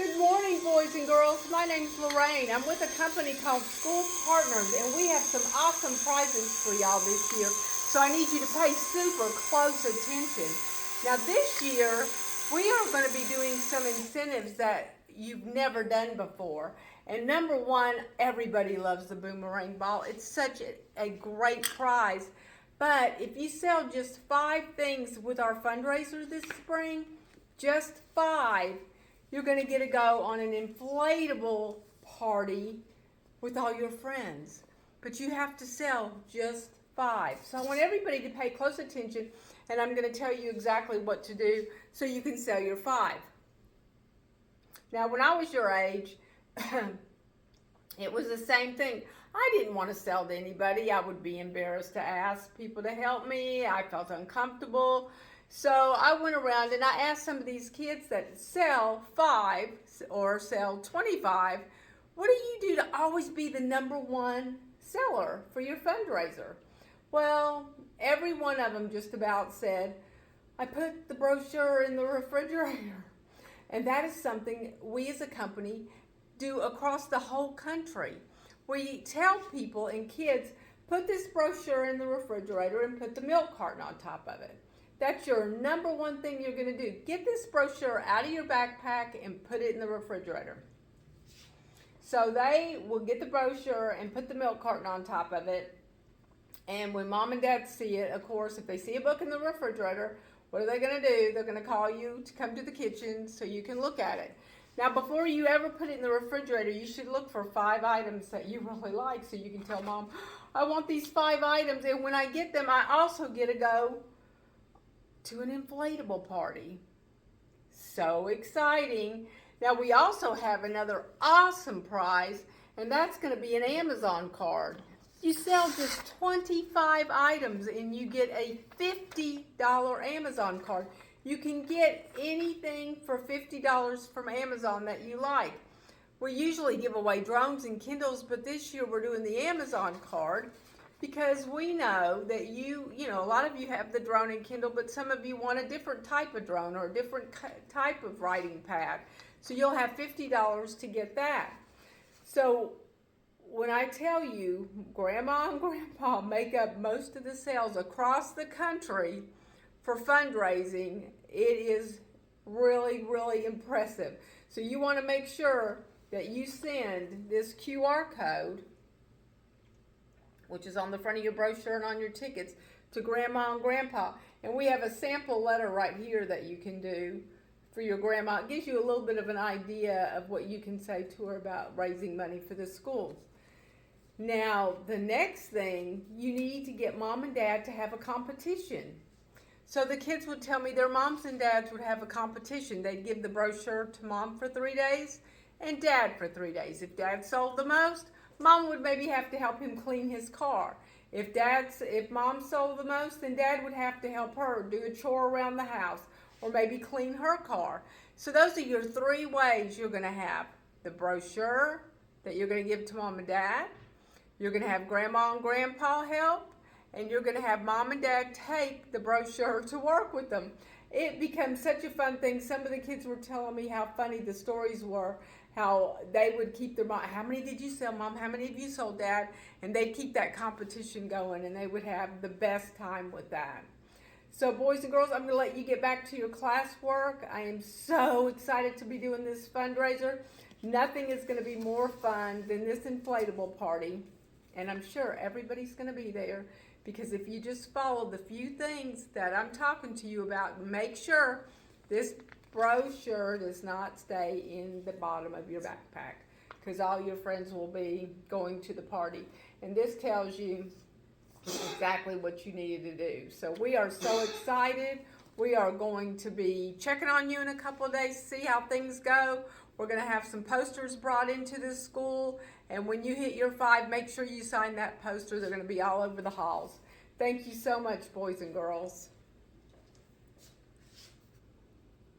Good morning, boys and girls. My name's Lorraine. I'm with a company called School Partners, and we have some awesome prizes for y'all this year. So I need you to pay super close attention. Now, this year, we are going to be doing some incentives that you've never done before. And number one, everybody loves the boomerang ball. It's such a great prize. But if you sell just 5 things with our fundraiser this spring, just 5, you're going to get to go on an inflatable party with all your friends. But you have to sell just 5. So I want everybody to pay close attention, and I'm going to tell you exactly what to do so you can sell your 5. Now, when I was your age, it was the same thing. I didn't want to sell to anybody. I would be embarrassed to ask people to help me. I felt uncomfortable. So I went around and I asked some of these kids that sell 5 or sell 25, what do you do to always be the number one seller for your fundraiser? Well, every one of them just about said, I put the brochure in the refrigerator. And that is something we as a company do across the whole country. We tell people and kids, put this brochure in the refrigerator and put the milk carton on top of it. That's your number one thing you're going to do. Get this brochure out of your backpack and put it in the refrigerator. So they will get the brochure and put the milk carton on top of it. And when mom and dad see it, of course, if they see a book in the refrigerator, what are they going to do? They're going to call you to come to the kitchen so you can look at it. Now, before you ever put it in the refrigerator, you should look for 5 items that you really like so you can tell mom, I want these 5 items. And when I get them, I also get to go to an inflatable party. So exciting. Now, we also have another awesome prize, and that's going to be an Amazon card. You sell just 25 items and you get a $50 Amazon card. You can get anything for $50 from Amazon that you like. We usually give away drones and Kindles, but this year we're doing the Amazon card because we know that a lot of you have the drone and Kindle, but some of you want a different type of drone or a different type of writing pad. So you'll have $50 to get that. So when I tell you, Grandma and Grandpa make up most of the sales across the country for fundraising, it is really, really impressive. So you want to make sure that you send this QR code, which is on the front of your brochure and on your tickets, to Grandma and Grandpa. And we have a sample letter right here that you can do for your grandma. It gives you a little bit of an idea of what you can say to her about raising money for the school. Now, the next thing, you need to get mom and dad to have a competition. So the kids would tell me their moms and dads would have a competition. They'd give the brochure to mom for 3 days and dad for 3 days. If dad sold the most, mom would maybe have to help him clean his car. If mom sold the most, then dad would have to help her do a chore around the house or maybe clean her car. So those are your 3 ways you're going to have the brochure that you're going to give to mom and dad. You're going to have Grandma and Grandpa help, and you're going to have mom and dad take the brochure to work with them. It becomes such a fun thing. Some of the kids were telling me how funny the stories were, how they would keep their mom, how many did you sell, Mom? How many of you sold, Dad? And they'd keep that competition going, and they would have the best time with that. So boys and girls, I'm going to let you get back to your classwork. I am so excited to be doing this fundraiser. Nothing is going to be more fun than this inflatable party. And I'm sure everybody's going to be there because if you just follow the few things that I'm talking to you about, make sure this brochure does not stay in the bottom of your backpack because all your friends will be going to the party. And this tells you exactly what you needed to do. So we are so excited. We are going to be checking on you in a couple of days to see how things go. We're going to have some posters brought into this school, and when you hit your 5, make sure you sign that poster. They're going to be all over the halls. Thank you so much, boys and girls.